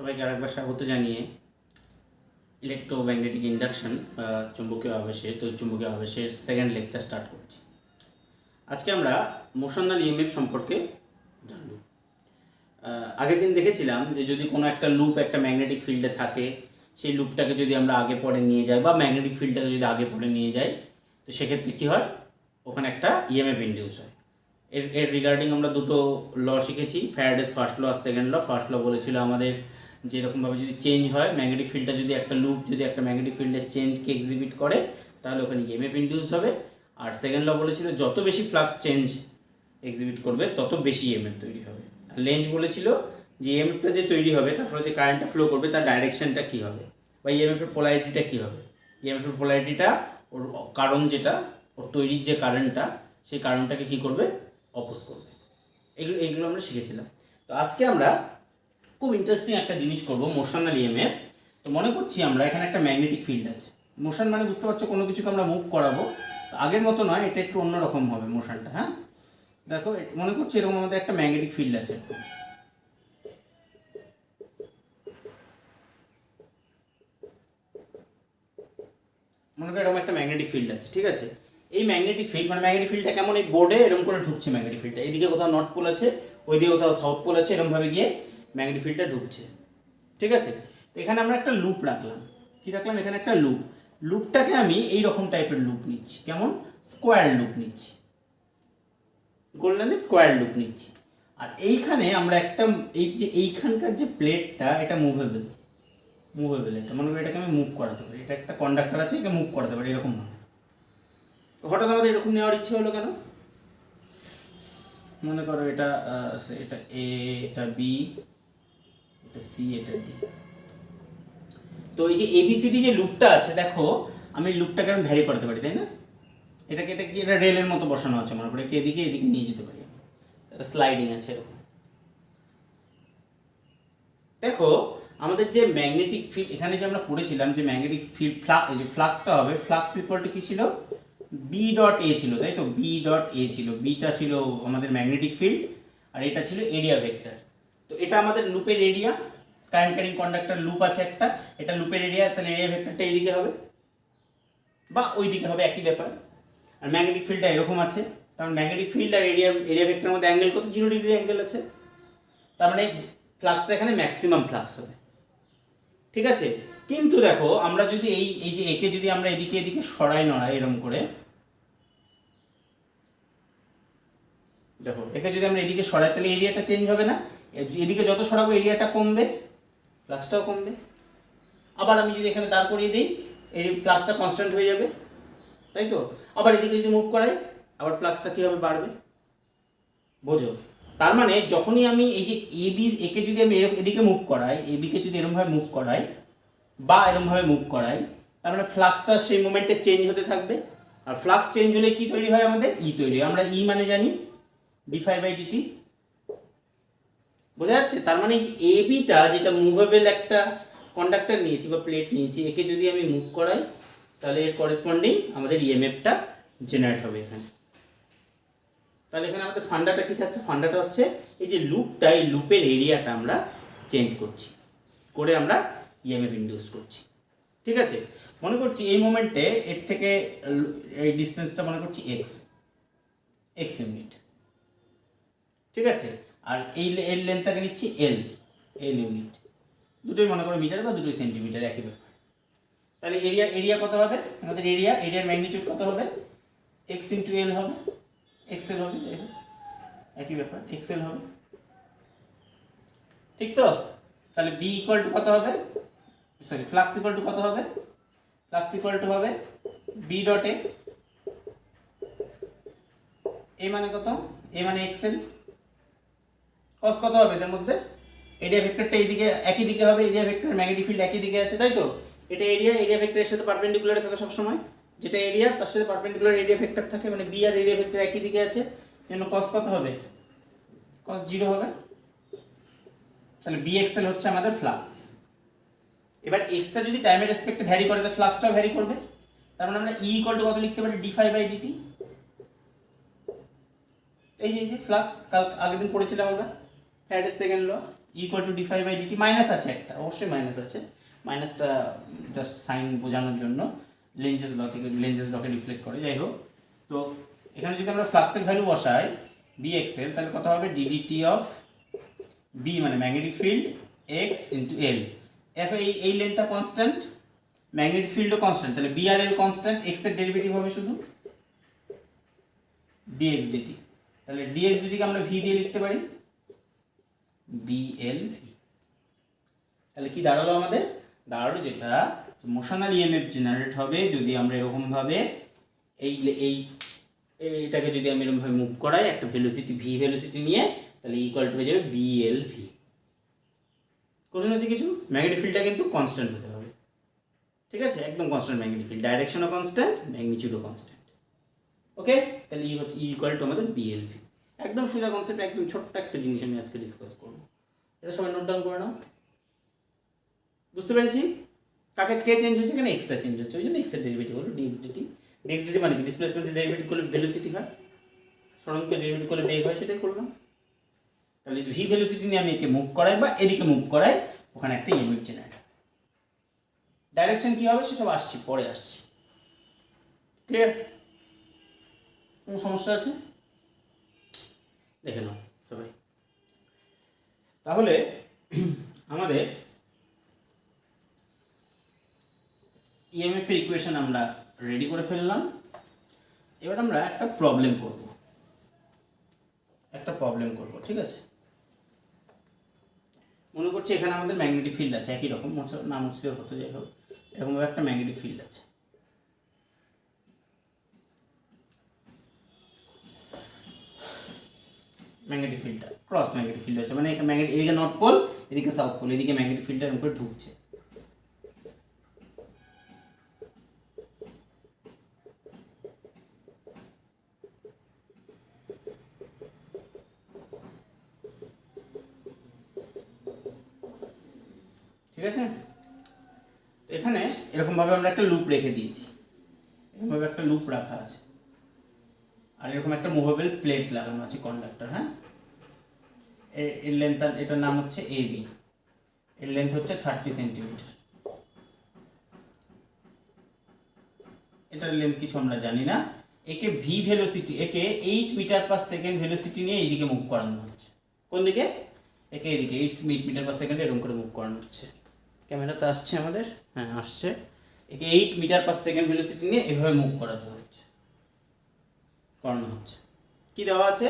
সবাইকে আরেকবার স্বাগত জানিয়ে ইলেকট্রোম্যাগনেটিক ইন্ডাকশন বা চুম্বকীয় আবেশের তড়িৎচুম্বকীয় আবেশের সেকেন্ড লেকচার স্টার্ট করছি। আজকে আমরা মোশনাল ইএমএফ সম্পর্কে জানব। আগের দিন দেখেছিলাম যে যদি কোনো একটা লুপ একটা ম্যাগনেটিক ফিল্ডে থাকে, সেই লুপটাকে যদি আমরা আগে পরে নিয়ে যাই বা ম্যাগনেটিক ফিল্ডটাকে যদি আগে পরে নিয়ে যাই, তো সেক্ষেত্রে কী হয়, ওখানে একটা ইএমএফ ইন্ডিউস হয়। এর রিগার্ডিং আমরা দুটো ল শিখেছি, ফ্যারাডেস ফার্স্ট ল আর সেকেন্ড ল। ফার্স্ট ল বলেছিল আমাদের যে এরকমভাবে যদি চেঞ্জ হয়, ম্যাগনেটিক ফিল্ডটা যদি একটা লুপ যদি একটা ম্যাগনেটিক ফিল্ডের চেঞ্জকে এক্সিবিট করে, তাহলে ওখানে ইএমএফ ইন্ডিউসড হবে। আর সেকেন্ড ল বলেছিল যত বেশি ফ্লাক্স চেঞ্জ এক্সিবিট করবে তত বেশি ইএমএফ তৈরি হবে। আর লেঞ্জ বলেছিল যে ইএমএফটা যে তৈরি হবে, তারপরে যে কারেন্টটা ফ্লো করবে তার ডাইরেকশনটা কী হবে, বা ইএমএফের পোলারিটিটা কী হবে। ইএমএফের পোলারিটিটা ওর কারণ যেটা, ওর তৈরির যে কারেন্টটা, সেই কারেন্টটাকে কী করবে, অপোজ করবে। এইগুলো আমরা শিখেছিলাম। তো আজকে আমরা খুব ইন্টারেস্টিং একটা জিনিস করব, মোশনাল ইএমএফ। তো মনে করছি আমরা এখানে একটা ম্যাগনেটিক ফিল্ড আছে। মোশন মানে বুঝতে পারছো, কোনো কিছুকে আমরা মুভ করাবো। তো আগের মতো নয়, এটা একটু অন্যরকম হবে মোশনটা। হ্যাঁ, দেখো মনে করছি এরকম আমাদের একটা ম্যাগনেটিক ফিল্ড আছে। মনে করো এরকম একটা ম্যাগনেটিক ফিল্ড আছে, ঠিক আছে। এই ম্যাগনেটিক ফিল্ড মানে ম্যাগনেটিক ফিল্ডটা কেমন, এই বোর্ডে এরকম করে ঢুকছে ম্যাগনেটিক ফিল্ডটা। এইদিকে কোথাও নর্থ পোল আছে, ওইদিকে কোথাও সাউথ পোল আছে, এরকমভাবে গিয়ে ম্যাগনেটিক ফিল্ডটা ঢুকছে, ঠিক আছে। তো এখানে আমরা একটা লুপ রাখলাম। কী রাখলাম? এখানে একটা লুপ। লুপটাকে আমি এই রকম টাইপের লুপ নিচ্ছি। কেমন? স্কোয়ার লুপ নিচ্ছি, গোল্ডেনে স্কোয়ার লুপ নিচ্ছি। আর এইখানে আমরা একটা এইখানকার যে প্লেটটা, এটা মুভেবল। এটা মনে করি এটাকে আমি মুভ করাতে পারি। এটা একটা কন্ডাক্টর আছে, এটা মুভ করাতে পারি এরকম ভাবে। হঠাৎ আমাদের এরকম নেওয়ার ইচ্ছে হলো কেন? মনে করো এটা এটা এ, এটা বি, এটা সি, এটা ডি। তো এই যে এবিসিডি যে লুপটা আছে, দেখো আমি লুপটাকে আমি ভ্যারি করতে পারি, তাই না? এটা কি এটা রেলের মতো বসানো আছে, মনে করো এদিকে নিয়ে যেতে পারি আমি। এটা স্লাইডিং আছে এরকম। দেখো আমাদের যে ম্যাগনেটিক ফিল্ড এখানে যে আমরা পড়েছিলাম, যে ম্যাগনেটিক ফিল্ড এই যে ফ্লাক্সটা হবে, ফ্লাক্স ইকুয়াল টু কী ছিল? বি ডট এ ছিল, তাই তো? বি ডট এ ছিল। বিটা ছিল আমাদের ম্যাগনেটিক ফিল্ড, আর এটা ছিল এরিয়া ভেক্টর। তো এটা আমাদের লুপের area. Current carrying conductor loop আছে একটা, এটা লুপের এরিয়া। তাহলে এরিয়া ভেক্টরটা এইদিকে হবে বা ওই দিকে হবে, একই ব্যাপার। আর ম্যাগনেটিক ফিল্ডটা এরকম আছে, কারণ ম্যাগনেটিক ফিল্ড আর এরিয়া ভেক্টরের মধ্যে অ্যাঙ্গেল কত? 0 ডিগ্রি অ্যাঙ্গেল আছে। তার মানে ফ্লাক্সটা এখানে ম্যাক্সিমাম ফ্লাক্স হবে, ঠিক আছে। কিন্তু দেখো আমরা যদি এই যে একে যদি আমরা এদিকে সরাই নড়াই এরকম করে, দেখো একে যদি আমরা এদিকে সরাই, তাহলে এরিয়াটা চেঞ্জ হবে না? এদিকে যত সরাবো এরিয়াটা কমবে, ফ্লাক্সটাও কমবে। আবার আমি যদি এখানে দাঁড় করিয়ে দিই, এই ফ্লাক্সটা কনস্ট্যান্ট হয়ে যাবে, তাই তো? আবার এদিকে যদি মুভ করাই, আবার ফ্লাক্সটা কী হবে? বাড়বে। বোঝো? তার মানে যখনই আমি এই যে একে যদি আমি এদিকে মুভ করাই, এবিকে যদি এরকমভাবে মুভ করাই বা এরকমভাবে মুভ করাই, তার মানে ফ্লাক্সটা সেই মোমেন্টে চেঞ্জ হতে থাকবে। আর ফ্লাক্স চেঞ্জ হলে কি তৈরি হয়? আমাদের ই তৈরি হয়। আমরা ই মানে জানি dφ/dt, বোঝা যাচ্ছে? তার মানে এই যে এবিটা, যেটা মুভেবল একটা কন্ডাক্টর নিয়েছি বা প্লেট নিয়েছি, একে যদি আমি মুভ করাই, তাহলে এর করেসপন্ডিং আমাদের ইএমএফটা জেনারেট হবে এখানে। তাহলে এখানে আমাদের ফান্ডাটা কী থাকছে? ফান্ডাটা হচ্ছে এই যে লুপটা, এই লুপের এরিয়াটা আমরা চেঞ্জ করছি, করে আমরা ইএমএফ ইন্ডিউস করছি, ঠিক আছে। মনে করছি এই মোমেন্টে এর থেকে এই ডিস্টেন্সটা মনে করছি এক্স ইউনিট, ঠিক আছে। আর এর লেন্থটাকে নিচ্ছি এল ইউনিট। দুটোই মনে করো মিটার বা দুটোই সেন্টিমিটার, একই ব্যাপার। তাহলে এরিয়া কত হবে আমাদের? এরিয়ার ম্যাগনিটিউড কত হবে? এক্স ইন্টু এল হবে, এক্সেল হবে, যাই হোক একই ব্যাপার, এক্সেল হবে, ঠিক তো? তাহলে বি ইকুয়াল টু কত হবে? সরি, ফ্লাক্স ইকুয়াল টু কত হবে? ফ্লাক্স ইকুয়াল টু হবে বি ডট এ মানে কত? এ মানে এক্সেল। কস কত হবে এদের মধ্যে? এরিয়া ভেক্টরটা এইদিকে একই দিকে হবে, এরিয়া ভেক্টর ম্যাগনেটিক ফিল্ড একই দিকে আছে, তাই তো? এটা এরিয়া ভেক্টরের সাথে পারপেন্ডিকুলারে থাকে সবসময়। যেটা এরিয়া তার সাথে পারপেন্ডিকুলার এরিয়া ভেক্টর থাকে, মানে বি আর এরিয়া ভেক্টর একই দিকে আছে, জন্য কস কত হবে? কস 0 হবে। তাহলে বি এক্সেল হচ্ছে আমাদের ফ্লাক্স। এবার এক্সটা যদি টাইমের রেসপেক্টে ভ্যারি করে, তাহলে ফ্লাক্সটাও ভ্যারি করবে। তার মানে আমরা ই ইকুয়াল টু কত লিখতে পারি? dφ/dt। এই যে ফ্লাক্স আগের দিন পড়েছিলাম আমরা, Faraday's second law. Equal to d phi by dt, minus আছে একটা, অবশ্যই মাইনাস আছে, মাইনাসটা জাস্ট সাইন বোঝানোর জন্য, লেঞ্জেস ল থেকে, লেঞ্জেস লকে রিফ্লেক্ট করে, যাই হোক। তো এখানে যদি আমরা ফ্লাক্সের ভ্যালু বসাই বি এক্সেল, তাহলে কত হবে ডিডিটি অফ বি মানে magnetic field x into L. এখন এই লেন্থটা কনস্ট্যান্ট, ম্যাগনেটিক ফিল্ডও কনস্ট্যান্ট, তাহলে বি আর এল কনস্ট্যান্ট, এক্স এর ডেরিভেটিভ হবে শুধু ডিএক্স ডিটি, তাহলে ডিএক্স ডিটিকে আমরা ভি দিয়ে লিখতে পারি বিএল ভি। তাহলে কি দাঁড়ালো আমাদের? দাঁড়ালো যেটা মোশনাল ইএমএফ জেনারেট হবে যদি আমরা এরকমভাবে এইটাকে যদি আমি এরকমভাবে মুভ করাই একটা ভেলোসিটি ভি ভেলোসিটি নিয়ে, তাহলে ইকুয়াল টু হয়ে যাবে বিএল ভি। কঠিন হচ্ছে কিছু? ম্যাগনেটিক ফিল্ডটা কিন্তু কনস্ট্যান্ট হতে হবে, ঠিক আছে, একদম কনস্ট্যান্ট ম্যাগনেটিক ফিল্ড, ডাইরেকশনও কনস্ট্যান্ট, ম্যাগনিটিউডও কনস্ট্যান্ট। ওকে, তাহলে ই হচ্ছে ইকুয়াল টু আমাদের বিএল ভি। একদম সোজা কনসেপ্ট, একদম ছোট্ট একটা জিনিস আমি আজকে ডিসকাস করবো, এটা সবাই নোট ডাউন করে নাও। বুঝতে পেরেছি? কে চেঞ্জ হচ্ছে? এখানে এক্সট্রা চেঞ্জ হচ্ছে, ওই জন্য এক্সের ডেরিভেটিভ হলো ডিএক্স ডিটি। ডিএক্স ডিটি মানে কি? ডিসপ্লেসমেন্টের ডেরিভেটিভ করলে ভেলোসিটি হয়, সরণকে ডেরিভেটিভ করলে বেগ হয়, সেটাই করলাম। তাহলে ভি ভেলোসিটি নিয়ে আমি একে মুভ করাই বা এদিকে মুভ করাই, ওখানে একটা ইএমএফ জেনারেট। ডাইরেকশন কি হবে সেসব আসছি, পরে আসছি। ক্লিয়ার? কোনো সমস্যা আছে? দেখে নাও সবাই। তাহলে আমাদের ইএমএফ এর ইকুয়েশন আমরা রেডি করে ফেললাম। এবার আমরা একটা প্রবলেম করব, ঠিক আছে? মনে করছি এখানে আমাদের ম্যাগনেটিক ফিল্ড আছে, একই রকম, না মুছলেও হতো, যাই হোক, এরকমভাবে একটা ম্যাগনেটিক ফিল্ড আছে। ম্যাগনেটিক ফিল্ডটা ক্রস ম্যাগনেটিক ফিল্ড আছে, মানে এখানে এদিকে নর্থ পোল, এদিকে সাউথ পোল, এদিকে ম্যাগনেটিক ফিল্ডের উপরে ঢুকছে। ঠিক আছে? এখানে এরকমভাবে আমরা একটা লুপ রেখে দিয়েছি, এরকমভাবে একটা লুপ রাখা আছে, আর এরকম একটা মুভেবল প্লেট লাগানো আছে কন্ডাক্টর। হ্যাঁ, এর লেন্থ, এটার নাম হচ্ছে এবি, এর লেন্থ হচ্ছে 30 সেন্টিমিটার। এটার লেন্থ কিছু আমরা জানি না। একে ভি ভেলোসিটি, একে 8 মিটার পার সেকেন্ড ভেলোসিটি নিয়ে এইদিকে মুভ করানো হচ্ছে। কোন দিকে? একে এদিকে 8 মিটার পার সেকেন্ডে এরকম করে মুভ করানো হচ্ছে। ক্যামেরাতে আসছে আমাদের? হ্যাঁ আসছে। একে 8 মিটার পার সেকেন্ড ভেলোসিটি নিয়ে এভাবে মুভ করানো হচ্ছে। কি দেওয়া আছে?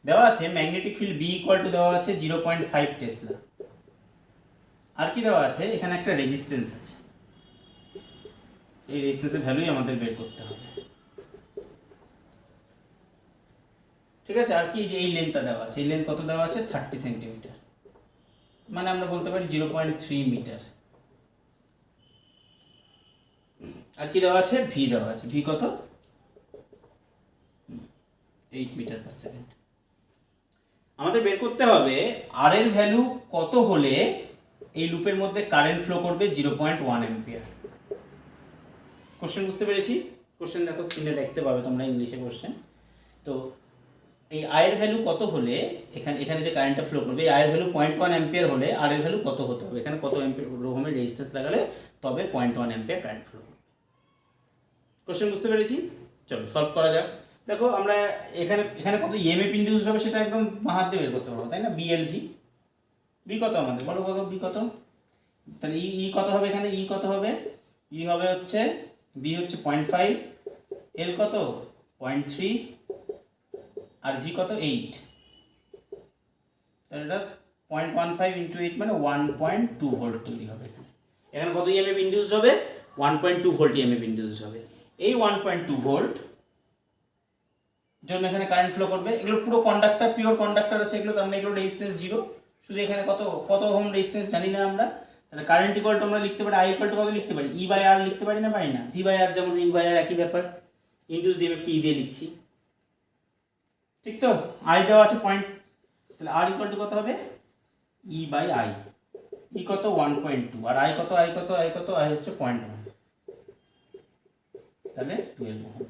দেওয়া আছে magnetic field B equal to দেওয়া আছে 0.5 টেসলা। আর কি দেওয়া আছে? এখানে একটা রেজিস্ট্যান্স আছে, এই রেজিস্ট্যান্সের ভ্যালুই আমাদের বের করতে হবে। ঠিক আছে? আর কি, যে এই লেন্থটা দেওয়া আছে, এই লেন্থ কত দেওয়া আছে? 30 সেন্টিমিটার, মানে আমরা বলতে পারি 0.3 মিটার। আর কি দেওয়া আছে? ভি দেওয়া আছে, ভি কত? 8 মিটার পার সেকেন্ড। আমাদের বের করতে হবে আর এর ভ্যালু কত হলে এই লুপের মধ্যে কারেন্ট ফ্লো করবে 0.1 অ্যাম্পিয়ার। কোশ্চেন বুঝতে পেরেছি? কোশ্চেন দেখো, স্ক্রিনে দেখতে পাবে তোমরা, ইংলিশে কোশ্চেন। তো এই আয়ের ভ্যালু কত হলে এখানে যে কারেন্টটা ফ্লো করবে, এই আয়ের ভ্যালু 0.1 অ্যাম্পিয়ার হলে আর এর ভ্যালু কত হতে হবে, এখানে কত রকমের রেজিস্ট্যান্স লাগালে তবে 0.1 অ্যাম্পিয়ার কারেন্ট ফ্লো করবে। কোশ্চেন বুঝতে পেরেছি? চলো সলভ করা যাক। দেখো আমরা এখানে কত ইএমএফ ইনডিউসড হবে সেটা একদম হাত দিয়ে বের করতে পারবো, তাই না? বিএলভি, বি কত আমাদের বলো, কত বি কত? তাহলে ই কত হবে? এখানে ই কত হবে? ই হবে হচ্ছে, বি হচ্ছে 0.5, এল কত? 0.3, আর ভি কত? 8। তাহলে এটা 0.15 ইন্টু 8 মানে 1.2 ভোল্ট তৈরি হবে। এখানে কত ইএমএফ ইনডিউসড হবে? 1.2 ভোল্ট ইএমএফ ইনডিউসড হবে। এই 1.2 ভোল্ট জন্য এখানে কারেন্ট ফ্লো করবে। এগুলো পুরো কন্ডাক্টর, পিওর কন্ডাক্টর আছে এগুলো, তার মানে এগুলো রেজিস্ট্যান্স 0, শুধু এখানে কত ওহম রেজিস্ট্যান্স জানি না আমরা। তাহলে কারেন্ট ইকুয়াল টু আমরা লিখতে পারি আই ইকুয়াল টু কত লিখতে পারি? ই বাই আর লিখতে পারি না? পারি না? ভি বাই আর, যেমন ই বাই আর একই ব্যাপার, ইনডিউস ইএমএফ ই দিয়ে লিখছি, ঠিক তো? আই দেওয়া আছে পয়েন্ট, তাহলে আর ইকুয়াল টু কত হবে? E by I. ই কত? 1.2, আর আই কত? আই হচ্ছে 0.1, তাহলে 12 ওহম।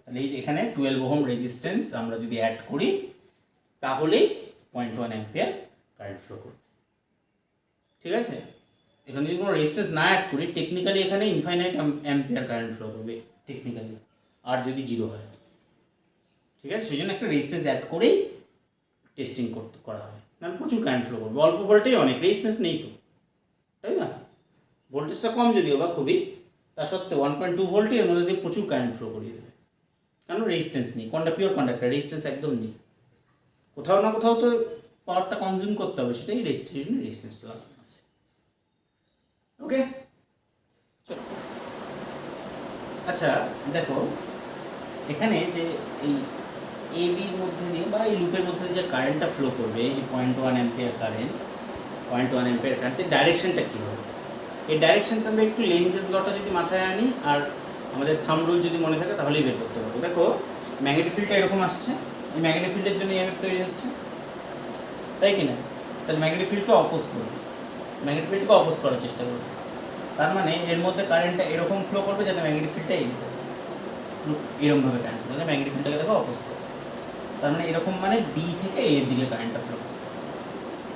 তাহলে এখানে 12 ওহম রেজিস্ট্যান্স আমরা যদি অ্যাড করি তাহলেই 0.1 অ্যাম্পিয়ার কারেন্ট ফ্লো করবে। ঠিক আছে, এখানে যদি কোনো রেজিস্ট্যান্স না অ্যাড করি টেকনিক্যালি এখানে ইনফাইনাইট অ্যাম্পিয়ার কারেন্ট ফ্লো করবে টেকনিক্যালি, আর যদি জিরো হয়। ঠিক আছে, সেই জন্য একটা রেজিস্ট্যান্স অ্যাড করেই টেস্টিং করা হয়, নাহলে প্রচুর কারেন্ট ফ্লো করবে। অল্প ভোল্টেজ অনেক, রেজিস্ট্যান্স নেই তো, তাই না? ভোল্টেজটা কম যদিও বা খুবই, তা সত্ত্বেও 1.2 ভোল্টে এর মধ্যে দিয়ে প্রচুর কারেন্ট ফ্লো করিয়ে দেবে, কারণ রেজিস্ট্যান্স নেই। পিওর কন্ডাক্টর, রেজিস্ট্যান্স একদম নেই। কোথাও না কোথাও তো পাওয়ারটা কনজিউম করতে হবে, সেটাই রেজিস্ট্যান্সটা লাগানো আছে। ওকে, চলো। আচ্ছা দেখো, এখানে যে এই এ বির মধ্যে দিয়ে বা এই লুপের মধ্যে দিয়ে যে কারেন্টটা ফ্লো করবে, এই যে 0.1 অ্যাম্পিয়ার কারেন্ট, 0.1 অ্যাম্পিয়ার কারেন্টের ডাইরেকশনটা কী হবে? এই ডাইরেকশনটা আমরা একটু লেঞ্জেস লটা যদি মাথায় আনি আর আমাদের থাম্ব রুল যদি মনে থাকে তাহলেই বের করতে পারবো। দেখো, ম্যাগনেটিক ফিল্ডটা এরকম আসছে, এই ম্যাগনেটিক ফিল্ডের জন্য ইএমএফ তৈরি হচ্ছে, তাই কি না? তাহলে ম্যাগনেটিক ফিল্ডকে অপোজ করবে, ম্যাগনেটিক ফিল্ডকে অপোজ করার চেষ্টা করবে। তার মানে এর মধ্যে কারেন্টটা এরকম ফ্লো করবে যাতে ম্যাগনেটিক ফিল্ডটা এরকমভাবে কারেন্ট ফ্লো করবে, ম্যাগনেটিক ফিল্ডটাকে দেখো অপোজ করে। তার মানে এরকম মানে বি থেকে এর দিকে কারেন্টটা ফ্লো করবে।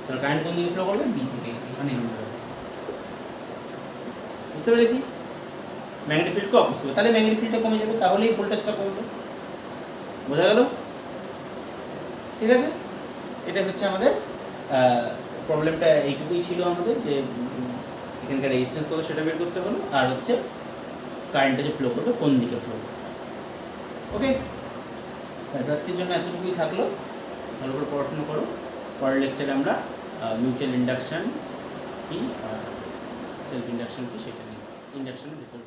তাহলে কারেন্ট কোন দিকে ফ্লো করবে? বি থেকে এ, মানে এরকমভাবে। বুঝতে পেরেছি? ম্যাগনেটিক ফিল্ডকে অপোজ করবে, তাহলে ম্যাগনেটিক ফিল্ডটা কমে যাবে, তাহলেই ভোল্টেজটা কমবে। বোঝা গেল? ঠিক আছে, এটা হচ্ছে আমাদের প্রবলেমটা। এইটুকুই ছিল আমাদের, যে এখানকার রেজিস্ট্যান্স কত সেটা বের করতে হলো, আর হচ্ছে কারেন্টটা যে ফ্লো করবে কোন দিকে ফ্লো করবে। ওকে, আজকের জন্য এতটুকুই থাকলো। ভালো করে পড়াশোনা করো। পরের লেকচারে আমরা মিউচুয়াল ইন্ডাকশান কি, সেলফ ইন্ডাকশান কি সেটা নিয়ে, ইন্ডাকশানের ভিতরে